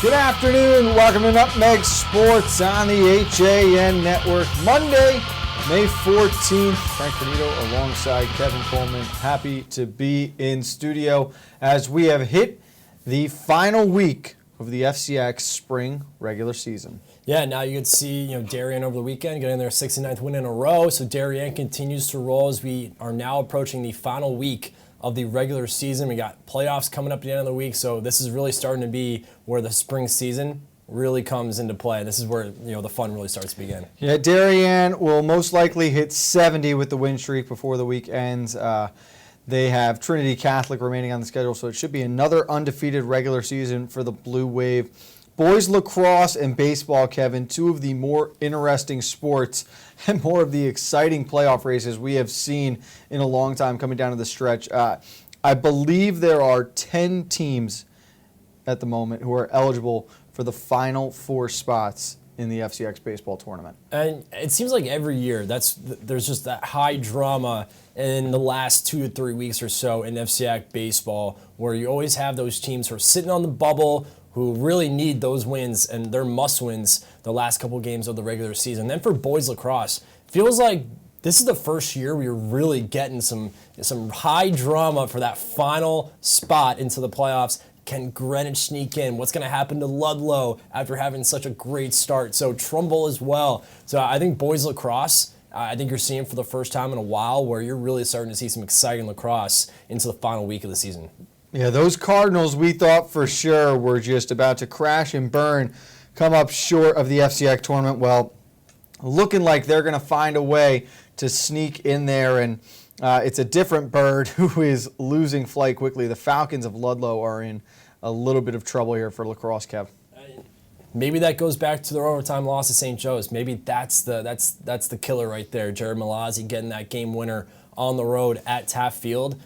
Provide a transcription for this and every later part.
Good afternoon. Welcome to Nutmeg Sports on the HAN Network. Monday, May 14th. Frank Granito alongside Kevin Coleman. Happy to be in studio as we have hit the final week of the FCX spring regular season. Yeah, now you can see Darien over the weekend getting their 69th win in a row. So Darien continues to roll as we are now approaching the final week of the regular season. We got playoffs coming up at the end of the week, so this is really starting to be where the spring season really comes into play. This is where the fun really starts to begin. Yeah, Darien will most likely hit 70 with the win streak before the week ends. They have Trinity Catholic remaining on the schedule, so it should be another undefeated regular season for the Blue Wave. Boys lacrosse and baseball, Kevin, two of the more interesting sports and more of the exciting playoff races we have seen in a long time coming down to the stretch. I believe there are 10 teams at the moment who are eligible for the final 4 spots in the FCX baseball tournament. And it seems like every year there's just that high drama in the last 2 to 3 weeks or so in FCX baseball, where you always have those teams who are sitting on the bubble, who really need those wins, and they're must-wins the last couple games of the regular season. Then for boys lacrosse, feels like this is the first year we're really getting some high drama for that final spot into the playoffs. Can Greenwich sneak in? What's going to happen to Ludlow after having such a great start? So Trumbull as well. So I think boys lacrosse, I think you're seeing for the first time in a while where you're really starting to see some exciting lacrosse into the final week of the season. Yeah, those Cardinals we thought for sure were just about to crash and burn, come up short of the FCX tournament. Well, looking like they're going to find a way to sneak in there, and it's a different bird who is losing flight quickly. The Falcons of Ludlow are in a little bit of trouble here for lacrosse, Kev. Maybe that goes back to their overtime loss to St. Joe's. Maybe that's the killer right there. Jared Malazzi getting that game winner on the road at Taft Field.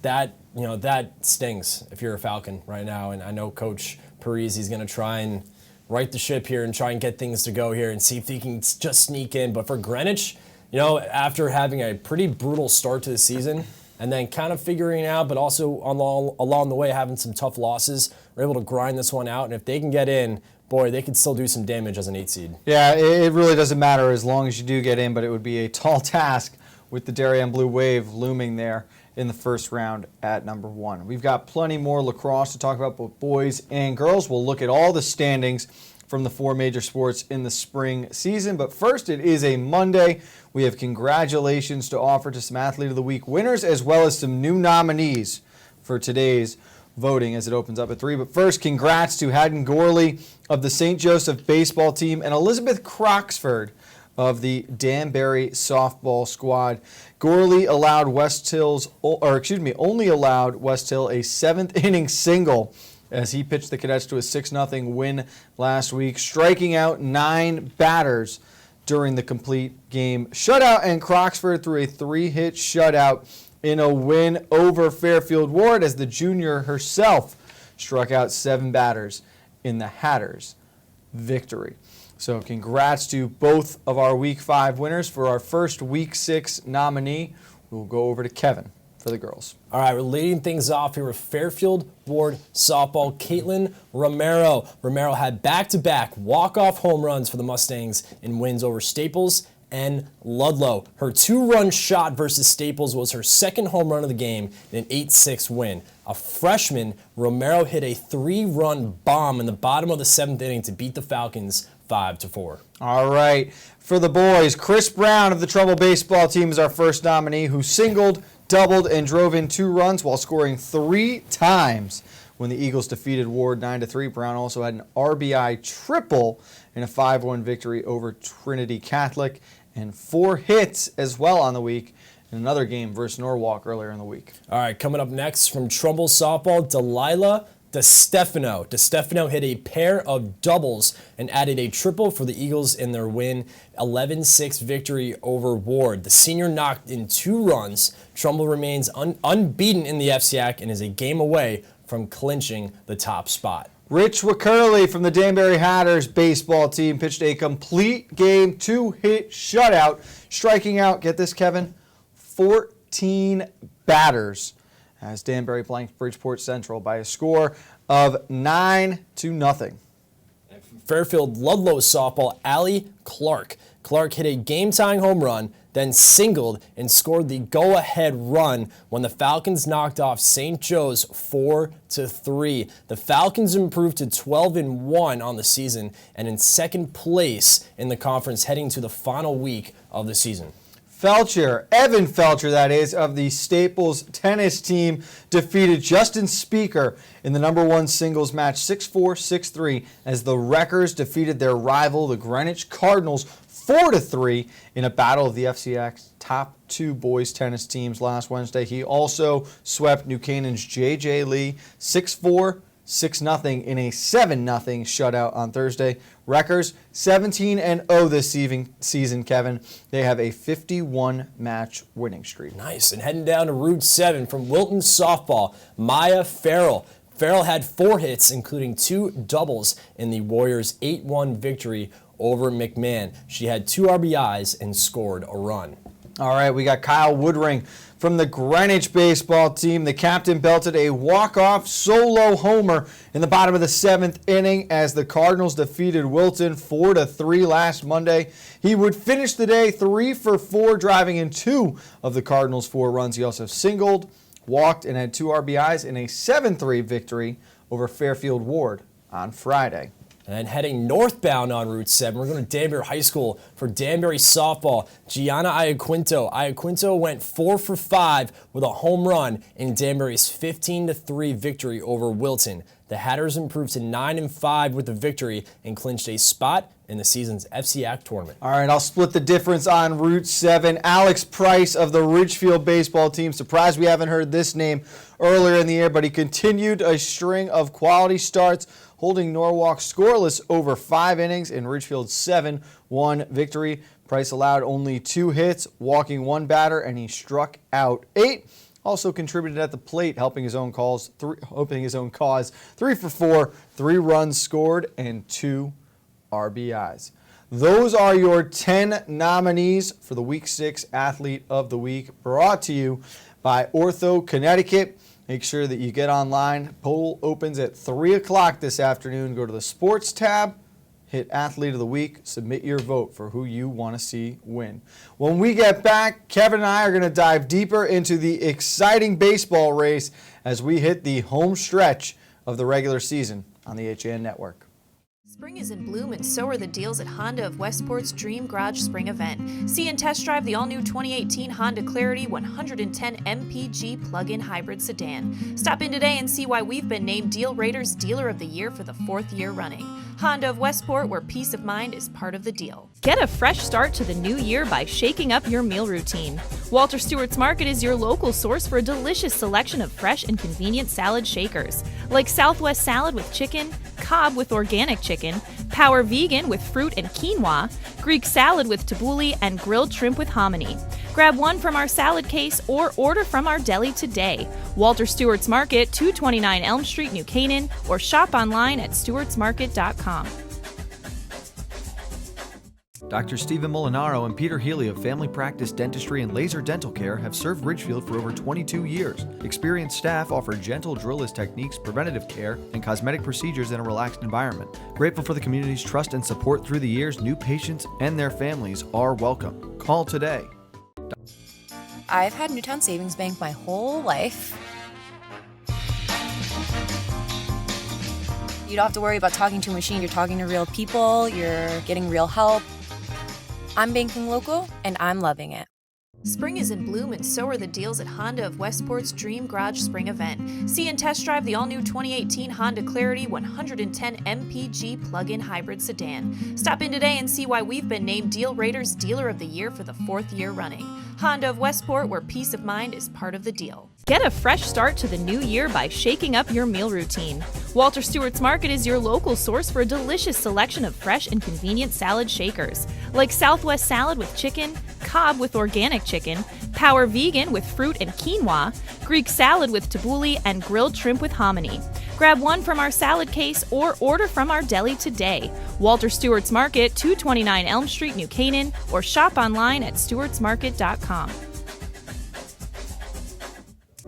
That stings if you're a Falcon right now. And I know Coach Parisi's going to try and right the ship here and try and get things to go here and see if he can just sneak in. But for Greenwich, after having a pretty brutal start to the season and then kind of figuring it out, but also along the way having some tough losses, we're able to grind this one out. And if they can get in, boy, they could still do some damage as an 8 seed. Yeah, it really doesn't matter as long as you do get in, but it would be a tall task with the Darien Blue Wave looming there in the first round at number 1. We've got plenty more lacrosse to talk about, both boys and girls. We'll look at all the standings from the 4 major sports in the spring season. But first, it is a Monday. We have congratulations to offer to some Athlete of the Week winners, as well as some new nominees for today's voting as it opens up at 3. But first, congrats to Haddon Gorley of the St. Joseph baseball team and Elizabeth Croxford of the Danbury softball squad. Gorley allowed only allowed West Hill a 7th inning single as he pitched the Cadets to a 6-0 win last week, striking out 9 batters during the complete game shutout, and Croxford threw a 3-hit shutout in a win over Fairfield Ward as the junior herself struck out 7 batters in the Hatters' victory. So congrats to both of our Week 5 winners. For our first Week 6 nominee, we'll go over to Kevin for the girls. All right, we're leading things off here with Fairfield Ward softball. Caitlin Romero. Romero had back-to-back walk-off home runs for the Mustangs in wins over Staples and Ludlow. Her 2-run shot versus Staples was her second home run of the game in an 8-6 win. A freshman, Romero hit a 3-run bomb in the bottom of the 7th inning to beat the Falcons 5-4. All right. For the boys, Chris Brown of the Trumbull baseball team is our first nominee, who singled, doubled, and drove in 2 runs while scoring 3 times when the Eagles defeated Ward 9-3. Brown also had an RBI triple in a 5-1 victory over Trinity Catholic and 4 hits as well on the week in another game versus Norwalk earlier in the week. All right, coming up next from Trumbull softball, Delilah DeStefano. DeStefano hit a pair of doubles and added a triple for the Eagles in their win 11-6 victory over Ward. The senior knocked in 2 runs. Trumbull remains unbeaten in the FCAC and is a game away from clinching the top spot. Rich Wickerly from the Danbury Hatters baseball team pitched a complete game 2-hit shutout, striking out, get this, Kevin, 14 batters as Danbury blanked Bridgeport Central by a score of 9-0. Fairfield Ludlow softball Allie Clark. Clark hit a game-tying home run, then singled and scored the go-ahead run when the Falcons knocked off St. Joe's 4-3. The Falcons improved to 12-1 on the season and in second place in the conference heading to the final week of the season. Felcher, Evan Felcher that is, of the Staples tennis team defeated Justin Speaker in the number one singles match 6-4, 6-3 as the Wreckers defeated their rival, the Greenwich Cardinals, 4-3 in a battle of the FCX top two boys tennis teams last Wednesday. He also swept New Canaan's J.J. Lee 6-4, 6-0 in a 7-0 shutout on Thursday. Wreckers 17-0 this season, Kevin. They have a 51-match winning streak. Nice. And heading down to Route 7 from Wilton softball, Maya Farrell. Farrell had 4 hits, including 2 doubles in the Warriors' 8-1 victory over McMahon. She had 2 RBIs and scored a run. All right, we got Kyle Woodring from the Greenwich baseball team. The captain belted a walk-off solo homer in the bottom of the 7th inning as the Cardinals defeated Wilton 4-3 last Monday. He would finish the day 3 for 4, driving in 2 of the Cardinals' 4 runs. He also singled, walked, and had 2 RBIs in a 7-3 victory over Fairfield Ward on Friday. And heading northbound on Route 7, we're going to Danbury High School for Danbury softball. Gianna Iaquinto. Iaquinto went 4 for 5 with a home run in Danbury's 15-3 victory over Wilton. The Hatters improved to 9-5 with the victory and clinched a spot in the season's FCAC tournament. All right, I'll split the difference on Route 7. Alex Price of the Ridgefield baseball team. Surprised we haven't heard this name earlier in the year, but he continued a string of quality starts, holding Norwalk scoreless over 5 innings in Ridgefield's 7-1 victory. Price allowed only 2 hits, walking 1 batter, and he struck out 8. Also contributed at the plate, helping his own cause. 3 for 4, 3 runs scored, and 2 RBIs. Those are your 10 nominees for the Week 6 Athlete of the Week, brought to you by Ortho Connecticut. Make sure that you get online. Poll opens at 3 o'clock this afternoon. Go to the Sports tab, hit Athlete of the Week, submit your vote for who you want to see win. When we get back, Kevin and I are going to dive deeper into the exciting baseball race as we hit the home stretch of the regular season on the HAN Network. Spring is in bloom, and so are the deals at Honda of Westport's Dream Garage Spring event. See and test drive the all-new 2018 Honda Clarity 110 MPG plug-in hybrid sedan. Stop in today and see why we've been named Deal Rater's Dealer of the Year for the 4th year running. Honda of Westport, where peace of mind is part of the deal. Get a fresh start to the new year by shaking up your meal routine. Walter Stewart's Market is your local source for a delicious selection of fresh and convenient salad shakers, like Southwest salad with chicken, Cobb with organic chicken, Power Vegan with fruit and quinoa, Greek salad with tabbouleh, and grilled shrimp with hominy. Grab one from our salad case or order from our deli today. Walter Stewart's Market, 229 Elm Street, New Canaan, or shop online at stewartsmarket.com. Dr. Stephen Molinaro and Peter Healy of Family Practice Dentistry and Laser Dental Care have served Ridgefield for over 22 years. Experienced staff offer gentle drillless techniques, preventative care, and cosmetic procedures in a relaxed environment. Grateful for the community's trust and support through the years, new patients and their families are welcome. Call today. I've had Newtown Savings Bank my whole life. You don't have to worry about talking to a machine. You're talking to real people. You're getting real help. I'm banking local, and I'm loving it. Spring is in bloom, and so are the deals at Honda of Westport's Dream Garage Spring event. See and test drive the all-new 2018 Honda Clarity 110 MPG plug-in hybrid sedan. Stop in today and see why we've been named Deal Rater's Dealer of the Year for the 4th year running. Honda of Westport, where peace of mind is part of the deal. Get a fresh start to the new year by shaking up your meal routine. Walter Stewart's Market is your local source for a delicious selection of fresh and convenient salad shakers, like Southwest salad with chicken, Cobb with organic chicken, Power Vegan with fruit and quinoa, Greek salad with tabbouleh, and grilled shrimp with hominy. Grab one from our salad case or order from our deli today. Walter Stewart's Market, 229 Elm Street, New Canaan, or shop online at stewartsmarket.com.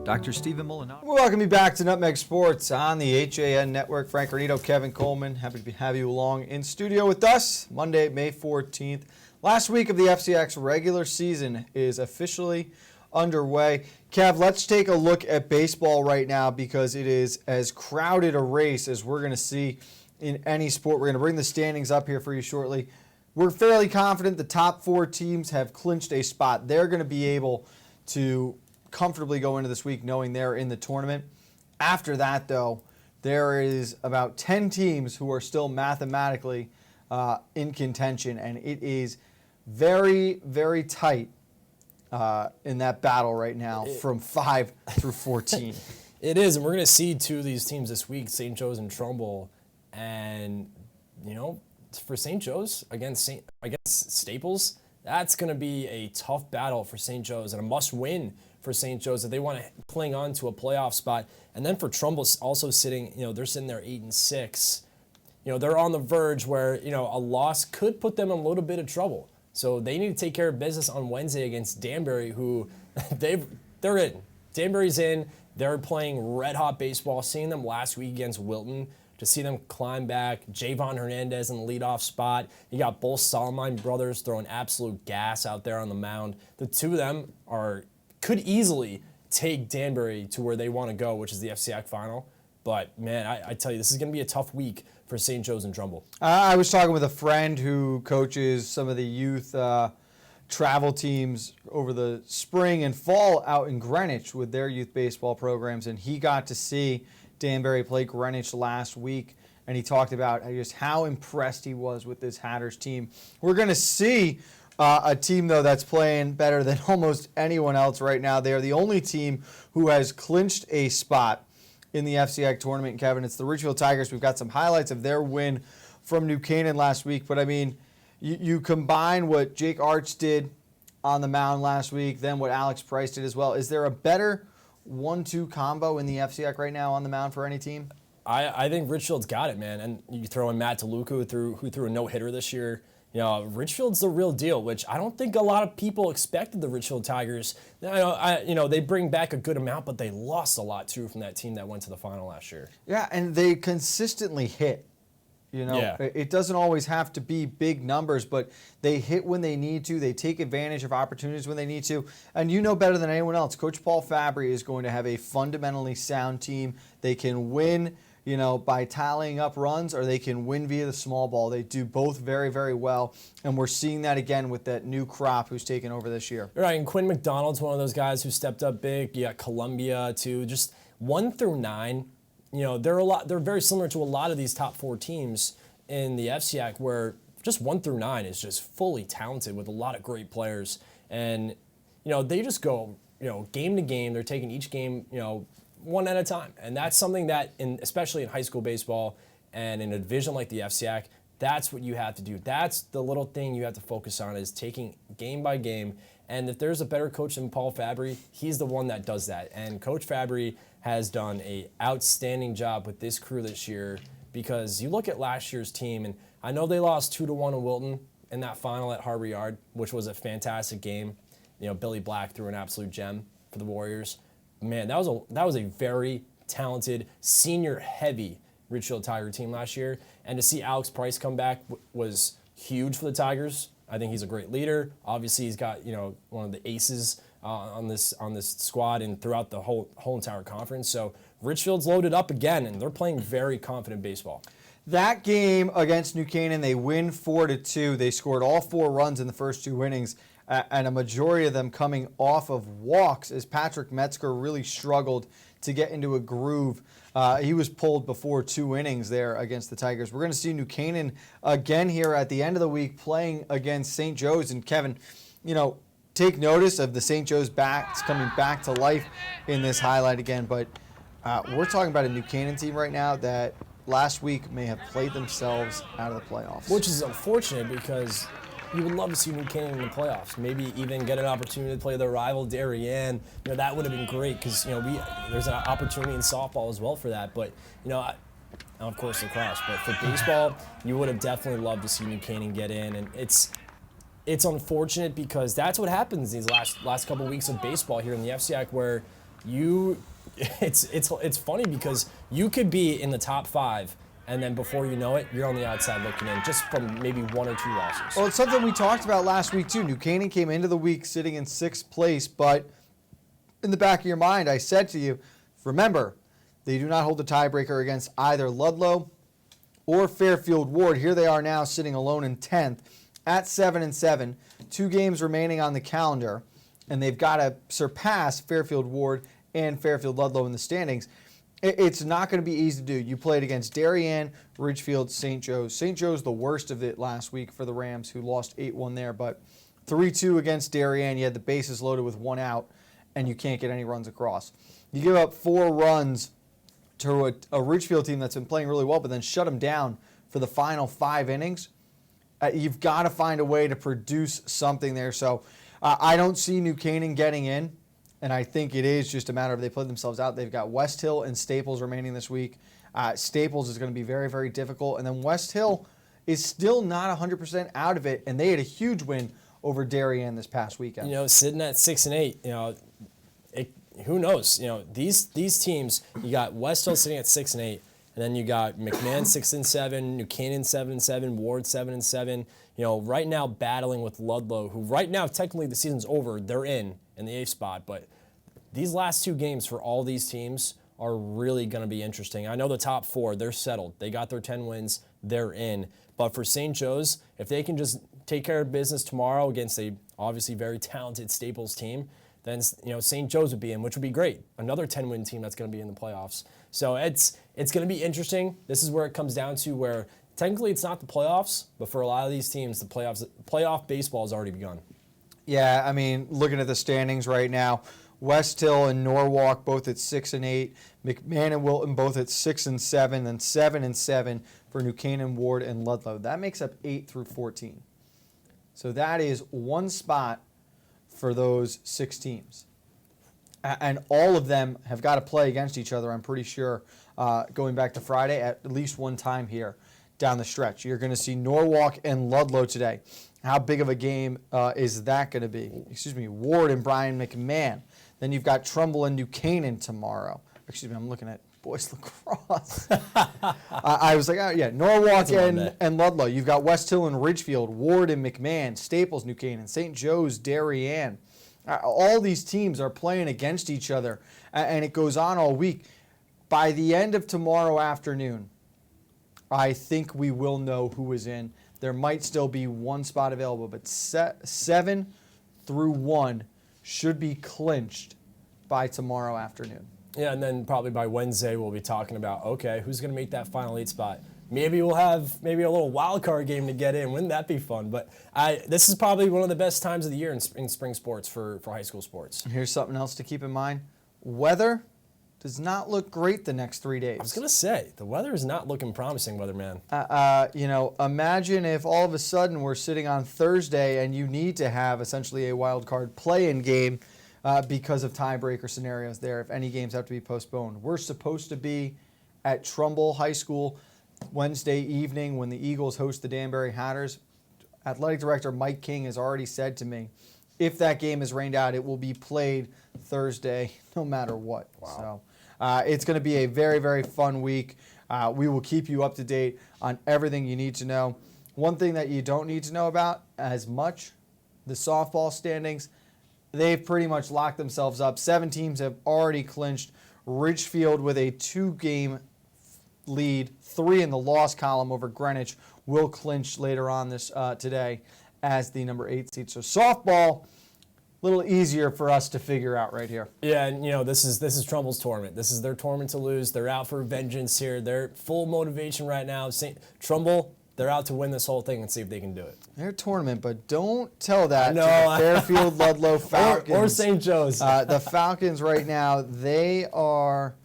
Dr. Stephen Molinaro. We welcome you back to Nutmeg Sports on the HAN Network. Frank Granito, Kevin Coleman, happy to have you along in studio with us. Monday, May 14th. Last week of the FCX regular season is officially underway. Kev, let's take a look at baseball right now because it is as crowded a race as we're going to see in any sport. We're going to bring the standings up here for you shortly. We're fairly confident the top 4 teams have clinched a spot. They're going to be able to comfortably go into this week knowing they're in the tournament. After that, though, there is about 10 teams who are still mathematically in contention, and it is very, very tight in that battle right now from 5 through 14. It is, and we're going to see 2 of these teams this week, St. Joe's and Trumbull. And, you know, for St. Joe's against Staples, that's going to be a tough battle for St. Joe's and a must-win for St. Joe's if they want to cling on to a playoff spot. And then for Trumbull, also sitting, you know, they're sitting there 8-6. You know, they're on the verge where, you know, a loss could put them in a little bit of trouble. So they need to take care of business on Wednesday against Danbury, who they're in. Danbury's in. They're playing red-hot baseball. Seeing them last week against Wilton, to see them climb back. Javon Hernandez in the leadoff spot. You got both Solomon brothers throwing absolute gas out there on the mound. The 2 of them could easily take Danbury to where they want to go, which is the FCX final. But, man, I tell you, this is going to be a tough week for St. Joe's and Trumbull. I was talking with a friend who coaches some of the youth travel teams over the spring and fall out in Greenwich with their youth baseball programs, and he got to see Danbury play Greenwich last week, and he talked about just how impressed he was with this Hatters team. We're going to see a team, though, that's playing better than almost anyone else right now. They are the only team who has clinched a spot in the FCX tournament, Kevin. It's the Ridgefield Tigers. We've got some highlights of their win from New Canaan last week, but I mean, you combine what Jake Arch did on the mound last week, then what Alex Price did as well. Is there a better 1-2 combo in the FCX right now on the mound for any team? I think Richfield's got it, man. And you throw in Matt DeLuca, who threw a no-hitter this year. You know, Richfield's the real deal, which I don't think a lot of people expected the Ridgefield Tigers. You know, they bring back a good amount, but they lost a lot, too, from that team that went to the final last year. Yeah, and they consistently hit. You know, Yeah. It doesn't always have to be big numbers, but they hit when they need to. They take advantage of opportunities when they need to. And you know better than anyone else, Coach Paul Fabry is going to have a fundamentally sound team. They can win, you know, by tallying up runs, or they can win via the small ball. They do both very, very well, and we're seeing that again with that new crop who's taken over this year. Right, and Quinn McDonald's one of those guys who stepped up big. You got Columbia, too. Just 1 through 9. You know, they're very similar to a lot of these top 4 teams in the FCX, where just 1 through 9 is just fully talented with a lot of great players. And, you know, they just go, you know, game to game. They're taking each game, you know, one at a time. And that's something that, especially in high school baseball and in a division like the FCX, that's what you have to do. That's the little thing you have to focus on, is taking game by game. And if there's a better coach than Paul Fabry, he's the one that does that. And Coach Fabry has done an outstanding job with this crew this year, because you look at last year's team, and I know they lost 2-1 in Wilton in that final at Harbor Yard, which was a fantastic game. You know, Billy Black threw an absolute gem for the Warriors. Man, that was a very talented, senior-heavy Ridgefield Tiger team last year. And to see Alex Price come back was huge for the Tigers. I think he's a great leader. Obviously, he's got, you know, one of the aces on this squad and throughout the whole entire conference. So Richfield's loaded up again, and they're playing very confident baseball. That game against New Canaan, they win 4-2. They scored all 4 runs in the first 2 innings, and a majority of them coming off of walks, as Patrick Metzger really struggled to get into a groove. He was pulled before 2 innings there against the Tigers. We're going to see New Canaan again here at the end of the week playing against St. Joe's. And Kevin, you know, take notice of the St. Joe's backs coming back to life in this highlight again. But we're talking about a New Canaan team right now that last week may have played themselves out of the playoffs. Which is unfortunate, because you would love to see New Canaan in the playoffs. Maybe even get an opportunity to play their rival Darien. You know, that would have been great, because, you know, there's an opportunity in softball as well for that. But, you know, and of course lacrosse. But for baseball, you would have definitely loved to see New Canaan get in. And it's unfortunate, because that's what happens these last couple weeks of baseball here in the FCX, where it's funny because you could be in the top 5, and then before you know it, you're on the outside looking in, just from maybe 1 or 2 losses. Well, it's something we talked about last week too. New Canaan came into the week sitting in 6th place, but in the back of your mind, I said to you, remember, they do not hold the tiebreaker against either Ludlow or Fairfield Ward. Here they are now sitting alone in 10th at 7-7, 2 games remaining on the calendar, and they've got to surpass Fairfield Ward and Fairfield Ludlow in the standings. It's not going to be easy to do. You played against Darien, Ridgefield, St. Joe's. St. Joe's the worst of it last week for the Rams, who lost 8-1 there, but 3-2 against Darien. You had the bases loaded with 1 out, and you can't get any runs across. You give up 4 runs to a Ridgefield team that's been playing really well, but then shut them down for the final 5 innings. You've got to find a way to produce something there. So I don't see New Canaan getting in. And I think it is just a matter of they put themselves out. They've got West Hill and Staples remaining this week. Staples is going to be very, very difficult. And then West Hill is still not 100% out of it. And they had a huge win over Darien this past weekend. You know, sitting at 6-8, you know, who knows? You know, these teams, you got West Hill sitting at 6-8, and then you got McMahon 6-7, New Canaan 7-7, Ward 7-7. You know, right now battling with Ludlow, who right now technically the season's over. They're in the 8th spot, but these last 2 games for all these teams are really going to be interesting. I know the top 4, they're settled. They got their 10 wins. They're in. But for St. Joe's, if they can just take care of business tomorrow against a obviously very talented Staples team, then St. Joe's would be in, which would be great. Another 10-win team that's going to be in the playoffs. So it's going to be interesting. This is where it comes down to where technically it's not the playoffs, but for a lot of these teams, the playoff baseball has already begun. Yeah, I mean, looking at the standings right now, West Hill and Norwalk both at 6-8, McMahon and Wilton both at 6-7, then 7-7 for New Canaan, Ward, and Ludlow. That makes up 8 through 14. So that is 1 spot for those 6 teams. And all of them have got to play against each other, I'm pretty sure, going back to Friday at least one time here down the stretch. You're going to see Norwalk and Ludlow today. How big of a game is that going to be? Excuse me, Ward and Brian McMahon. Then you've got Trumbull and New Canaan tomorrow. Excuse me, I'm looking at boys lacrosse. I was like, oh, yeah, Norwalk and Ludlow. You've got West Hill and Ridgefield, Ward and McMahon, Staples, New Canaan, St. Joe's, Darien. All these teams are playing against each other, and it goes on all week. By the end of tomorrow afternoon, I think we will know who is in. There might still be 1 spot available, but 7 through 1 should be clinched by tomorrow afternoon. Yeah, and then probably by Wednesday we'll be talking about, okay, who's going to make that final 8 spot? Maybe we'll have a little wild card game to get in. Wouldn't that be fun? But this is probably one of the best times of the year in spring sports for high school sports. Here's something else to keep in mind. Weather does not look great the next 3 days. I was going to say, the weather is not looking promising, weatherman. Imagine if all of a sudden we're sitting on Thursday and you need to have essentially a wild card play-in game because of tiebreaker scenarios there, if any games have to be postponed. We're supposed to be at Trumbull High School Wednesday evening when the Eagles host the Danbury Hatters. Athletic Director Mike King has already said to me, if that game is rained out, it will be played Thursday no matter what. Wow. So it's going to be a very, very fun week. We will keep you up to date on everything you need to know. One thing that you don't need to know about as much, the softball standings, they've pretty much locked themselves up. 7 teams have already clinched. Ridgefield with a 2-game lead, 3 in the loss column over Greenwich, will clinch later on this today as the number 8 seed. So softball, a little easier for us to figure out right here. Yeah, and this is Trumbull's tournament. This is their tournament to lose. They're out for vengeance here. They're full motivation right now. Trumbull, they're out to win this whole thing and see if they can do it. Their tournament, but don't tell that to the Fairfield Ludlow Falcons. or St. Joe's. The Falcons right now, they are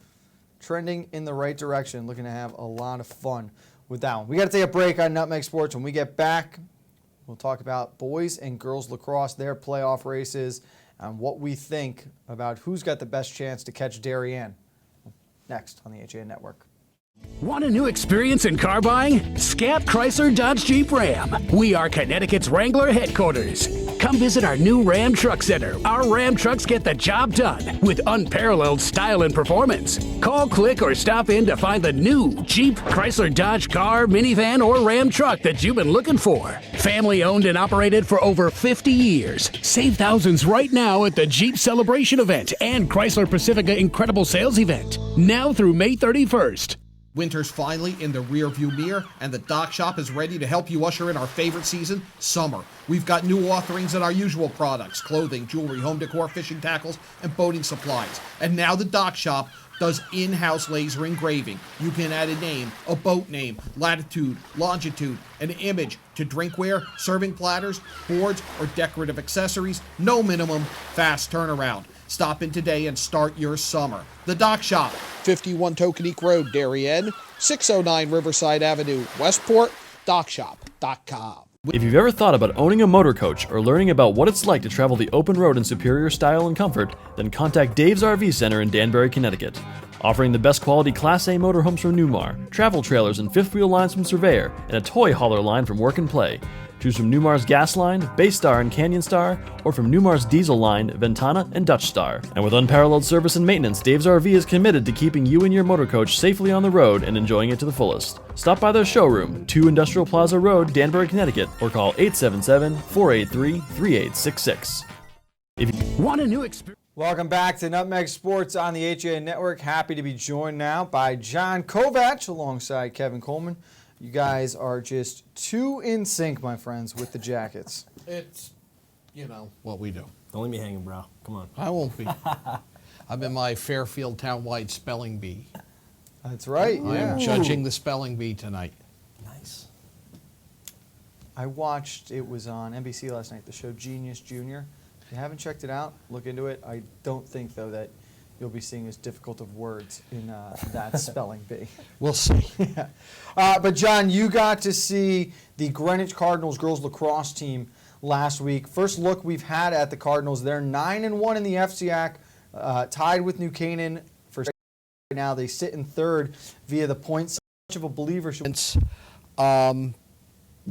trending in the right direction, looking to have a lot of fun with that one. We got to take a break on Nutmeg Sports. When we get back, we'll talk about boys and girls lacrosse, their playoff races, and what we think about who's got the best chance to catch Darien. Next on the HAN Network. Want a new experience in car buying? Scap Chrysler Dodge Jeep Ram. We are Connecticut's Wrangler headquarters. Come visit our new Ram Truck Center. Our Ram trucks get the job done with unparalleled style and performance. Call, click, or stop in to find the new Jeep, Chrysler, Dodge car, minivan, or Ram truck that you've been looking for. Family owned and operated for over 50 years. Save thousands right now at the Jeep Celebration event and Chrysler Pacifica Incredible Sales event. Now through May 31st. Winter's finally in the rearview mirror, and the Dock Shop is ready to help you usher in our favorite season, summer. We've got new offerings in our usual products: clothing, jewelry, home decor, fishing tackles, and boating supplies. And now the Dock Shop does in-house laser engraving. You can add a name, a boat name, latitude, longitude, an image to drinkware, serving platters, boards, or decorative accessories. No minimum, fast turnaround. Stop in today and start your summer. The Dock Shop, 51 Tokenique Road, Darien, 609 Riverside Avenue, Westport, dockshop.com. If you've ever thought about owning a motor coach or learning about what it's like to travel the open road in superior style and comfort, then contact Dave's RV Center in Danbury, Connecticut. Offering the best quality Class A motorhomes from Newmar, travel trailers and fifth wheel lines from Surveyor, and a toy hauler line from Work and Play. Choose from Newmar's Gas Line, Baystar and Canyon Star, or from Newmar's Diesel Line, Ventana and Dutch Star. And with unparalleled service and maintenance, Dave's RV is committed to keeping you and your motor coach safely on the road and enjoying it to the fullest. Stop by their showroom, 2 Industrial Plaza Road, Danbury, Connecticut, or call 877-483-3866. If you Want a new experience? Welcome back to Nutmeg Sports on the HA Network. Happy to be joined now by John Kovac alongside Kevin Coleman. You guys are just too in sync, my friends, with the Jackets. It's, what we do. Don't leave me hanging, bro. Come on. I won't be. I'm in my Fairfield Townwide Spelling Bee. That's right. I am judging the Spelling Bee tonight. Nice. I watched, it was on NBC last night, the show Genius Junior. If you haven't checked it out, look into it. I don't think, though, that you'll be seeing as difficult of words in that spelling bee. We'll see. Yeah. But, John, you got to see the Greenwich Cardinals girls lacrosse team last week. First look we've had at the Cardinals. They're 9-1 in the FCIAC, tied with New Canaan for right now. They sit in third via the points. Much of a believer should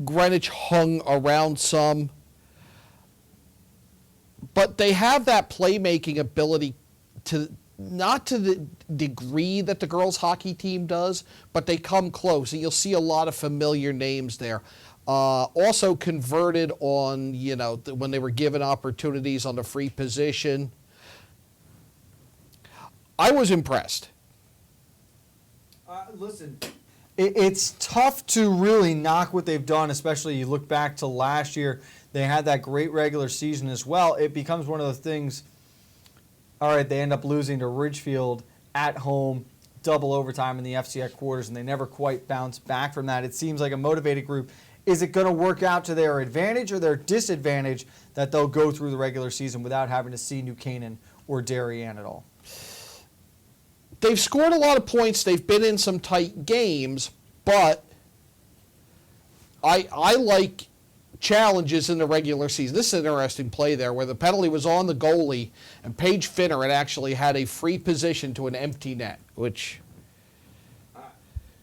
Greenwich hung around some, but they have that playmaking ability to not to the degree that the girls hockey team does, but they come close, and you'll see a lot of familiar names there. Also converted on, when they were given opportunities on the free position. I was impressed. Listen, it's tough to really knock what they've done, especially you look back to last year. They had that great regular season as well. It becomes one of those things. All right, they end up losing to Ridgefield at home, double overtime in the FCX quarters, and they never quite bounce back from that. It seems like a motivated group. Is it going to work out to their advantage or their disadvantage that they'll go through the regular season without having to see New Canaan or Darien at all? They've scored a lot of points. They've been in some tight games, but I like challenges in the regular season. This is an interesting play there where the penalty was on the goalie and Paige Finner had actually had a free position to an empty net, which...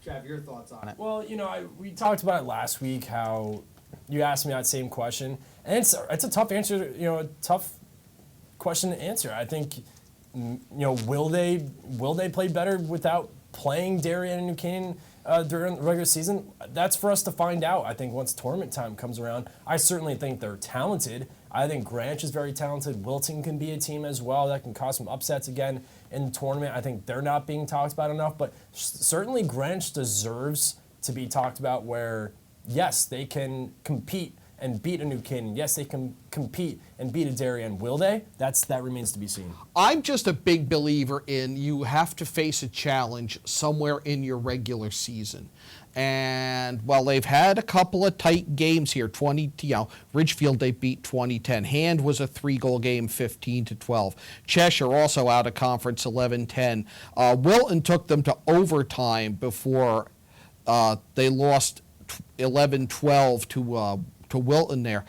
Trav, your thoughts on it? Well, we talked about it last week, how you asked me that same question, and it's a tough answer, a tough question to answer. I think, will they play better without playing Darien and New Canaan during the regular season? That's for us to find out, I think, once tournament time comes around. I certainly think they're talented. I think Greenwich is very talented. Wilton can be a team as well that can cause some upsets again in the tournament. I think they're not being talked about enough, but certainly Greenwich deserves to be talked about where, yes, they can compete and beat a New Canaan. Yes, they can compete and beat a Darien. Will they? That remains to be seen. I'm just a big believer in you have to face a challenge somewhere in your regular season. And while they've had a couple of tight games here, Ridgefield they beat 20-10. Hand was a 3-goal game, 15-12. Cheshire also out of conference, 11-10. Wilton took them to overtime before they lost 11-12 to Wilton there.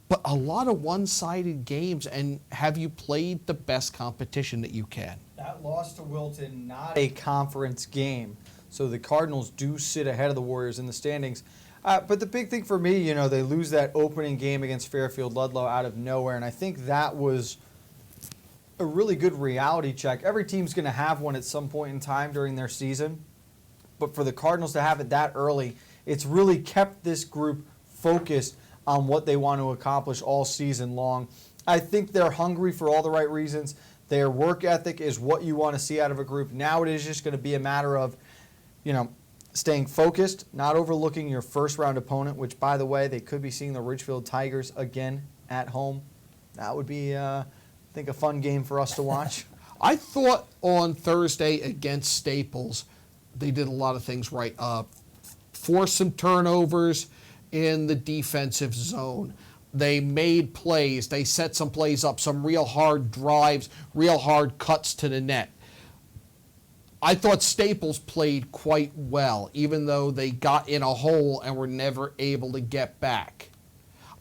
But a lot of one-sided games, and have you played the best competition that you can? That loss to Wilton, not a conference game. So the Cardinals do sit ahead of the Warriors in the standings. But the big thing for me, they lose that opening game against Fairfield Ludlow out of nowhere, and I think that was a really good reality check. Every team's going to have one at some point in time during their season, but for the Cardinals to have it that early, it's really kept this group focused on what they want to accomplish all season long. I think they're hungry for all the right reasons. Their work ethic is what you want to see out of a group. Now it is just going to be a matter of, staying focused, not overlooking your first-round opponent, which, by the way, they could be seeing the Ridgefield Tigers again at home. That would be, I think, a fun game for us to watch. I thought on Thursday against Staples, they did a lot of things right. Forced some turnovers in the defensive zone. They made plays. They set some plays up, some real hard drives, real hard cuts to the net. I thought Staples played quite well, even though they got in a hole and were never able to get back.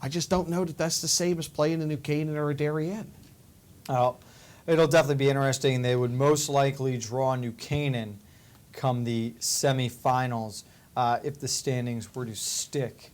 I just don't know that that's the same as playing a New Canaan or a Darien. Oh, it'll definitely be interesting. They would most likely draw New Canaan come the semifinals if the standings were to stick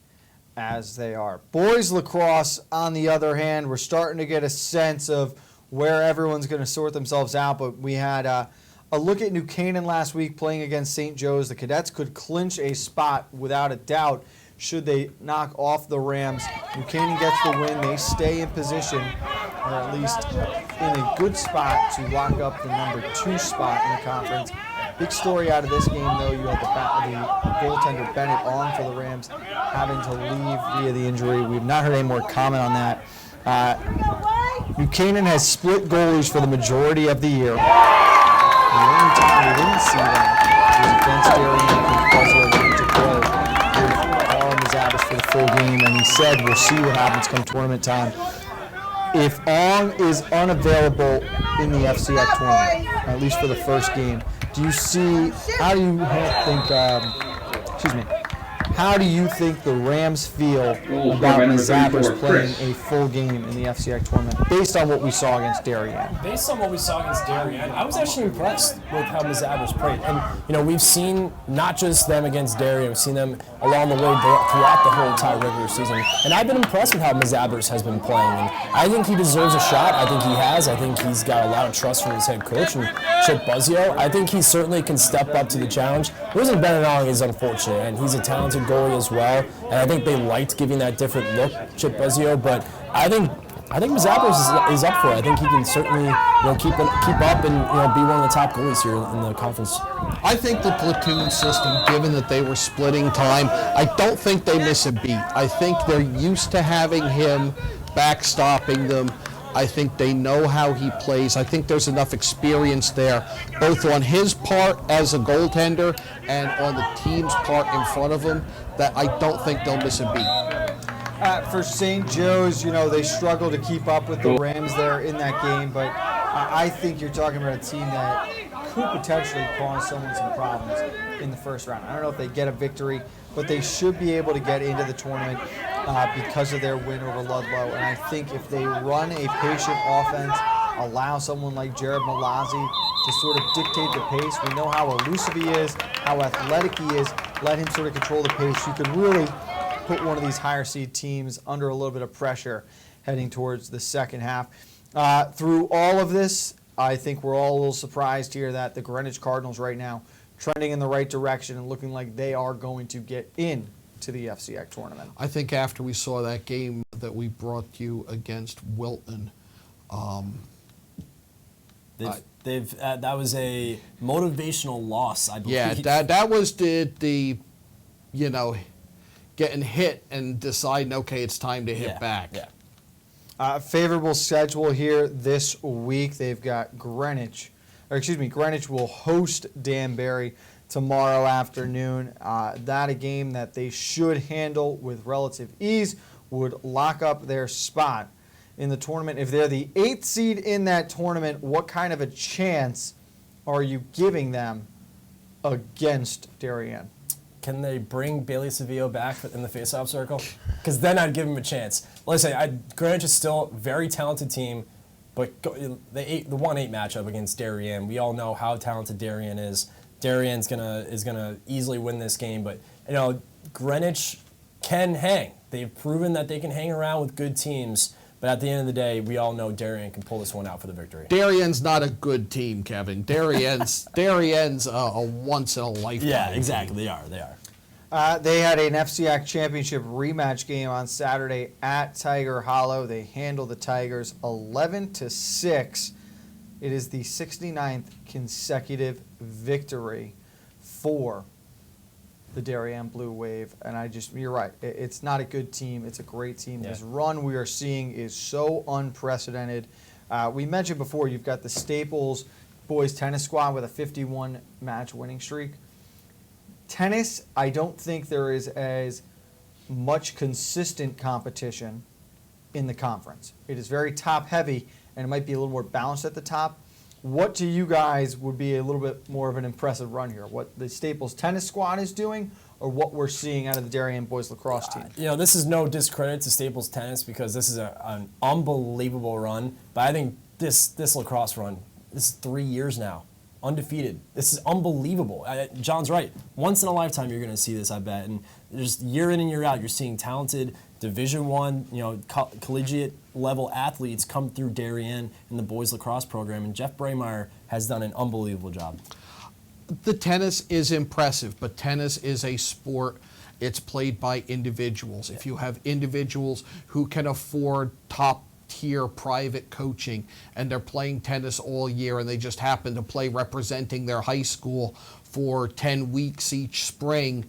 as they are. Boys lacrosse, on the other hand, we're starting to get a sense of where everyone's going to sort themselves out, but we had a look at New Canaan last week playing against St. Joe's. The Cadets could clinch a spot without a doubt should they knock off the Rams. New Canaan gets the win. They stay in position, or at least in a good spot to lock up the number 2 spot in the conference. Big story out of this game, though, you had the goaltender Bennett on for the Rams having to leave via the injury. We've not heard any more comment on that. New Canaan has split goalies for the majority of the year. The only time we didn't see them was against Darien because they were to go with Carl Mazabis for the full game, and he said, we'll see what happens come tournament time. If Ong is unavailable in the FCX tournament, at least for the first game, how do you think the Rams feel about Mazabis playing a full game in the FCX tournament based on what we saw against Darien? Based on what we saw against Darien, I was actually impressed with how Mazabis played. And, we've seen not just them against Darien, we've seen them along the way throughout the whole entire regular season. And I've been impressed with how Mazabis has been playing. And I think he deserves a shot. I think he has. I think he's got a lot of trust from his head coach, and Chip Buzzio. I think he certainly can step up to the challenge. Losing Bennett Ong is unfortunate, and he's a talented goalie as well, and I think they liked giving that different look, Chip Buzzio, but I think Mazabis is up for it. I think he can certainly keep up and be one of the top goalies here in the conference. I think the platoon system, given that they were splitting time, I don't think they miss a beat. I think they're used to having him backstopping them. I think they know how he plays. I think there's enough experience there, both on his part as a goaltender and on the team's part in front of him, that I don't think they'll miss a beat. For St. Joe's, they struggle to keep up with the Rams there in that game, but I think you're talking about a team that could potentially cause someone some problems in the first round. I don't know if they get a victory, but they should be able to get into the tournament because of their win over Ludlow. And I think if they run a patient offense, allow someone like Jared Malazzi to sort of dictate the pace. We know how elusive he is, how athletic he is. Let him sort of control the pace. You could really put one of these higher seed teams under a little bit of pressure heading towards the second half. Through all of this, I think we're all a little surprised here that the Greenwich Cardinals right now trending in the right direction and looking like they are going to get in to the FCX tournament. I think after we saw that game that we brought you against Wilton, that was a motivational loss, I believe. Yeah, that was the getting hit and deciding, okay, it's time to hit back. Yeah. Favorable schedule here this week. They've got Greenwich will host Danbury tomorrow afternoon. That a game that they should handle with relative ease, would lock up their spot in the tournament. If they're the 8th seed in that tournament, what kind of a chance are you giving them against Darien? Can they bring Bailey Sevilla back in the faceoff circle? Because then I'd give him a chance. Listen, Greenwich is still a very talented team, but the 1-8 matchup against Darien, we all know how talented Darien is. Darien's is gonna easily win this game, but Greenwich can hang. They've proven that they can hang around with good teams. But at the end of the day, we all know Darien can pull this one out for the victory. Darien's not a good team, Kevin. Darien's a once in a lifetime. Yeah, exactly. Team. They are. They had an FCAC championship rematch game on Saturday at Tiger Hollow. They handled the Tigers 11-6. It is the 69th consecutive victory for the Darien Blue Wave, and you're right. It's not a good team. It's a great team. Yeah. This run we are seeing is so unprecedented. We mentioned before, you've got the Staples boys tennis squad with a 51-match winning streak. Tennis, I don't think there is as much consistent competition in the conference. It is very top-heavy, and it might be a little more balanced at the top. What to you guys would be a little bit more of an impressive run here? What the Staples tennis squad is doing, or what we're seeing out of the Darien boys lacrosse team? This is no discredit to Staples tennis because this is an unbelievable run. But I think this lacrosse run, this is 3 years now, undefeated. This is unbelievable. John's right. Once in a lifetime, you're going to see this, I bet. And just year in and year out, you're seeing talented Division I, collegiate level athletes come through Darien in the boys lacrosse program, and Jeff Braymeyer has done an unbelievable job. The tennis is impressive, but tennis is a sport. It's played by individuals. If you have individuals who can afford top-tier private coaching and they're playing tennis all year and they just happen to play representing their high school for 10 weeks each spring,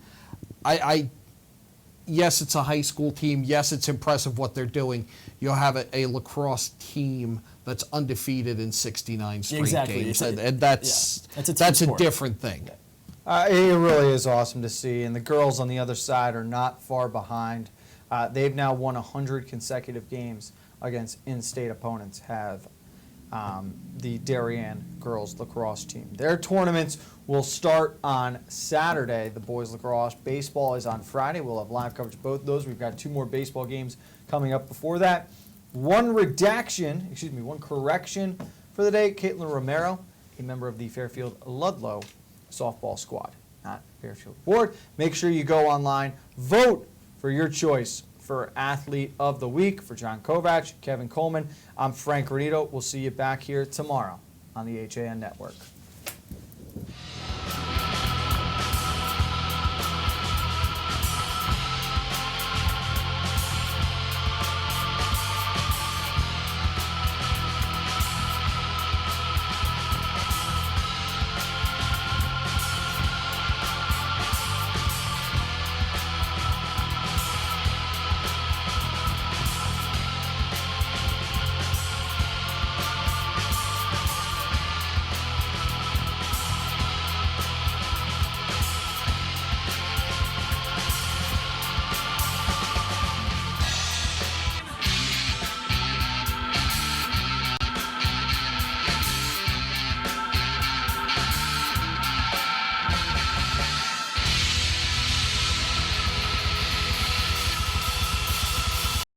yes, it's a high school team. Yes, it's impressive what they're doing. You'll have a lacrosse team that's undefeated in 69 straight games, and that's a different thing. It really is awesome to see, and the girls on the other side are not far behind. They've now won 100 consecutive games against in-state opponents, have the Darien girls lacrosse team. Their tournaments will start on Saturday. The boys lacrosse baseball is on Friday. We'll have live coverage of both of those. We've got 2 more baseball games coming up before that. One correction for the day. Caitlin Romero, a member of the Fairfield Ludlow softball squad, not Fairfield Board. Make sure you go online, vote for your choice for Athlete of the Week. For John Kovac, Kevin Coleman, I'm Frank Granito. We'll see you back here tomorrow on the HAN Network.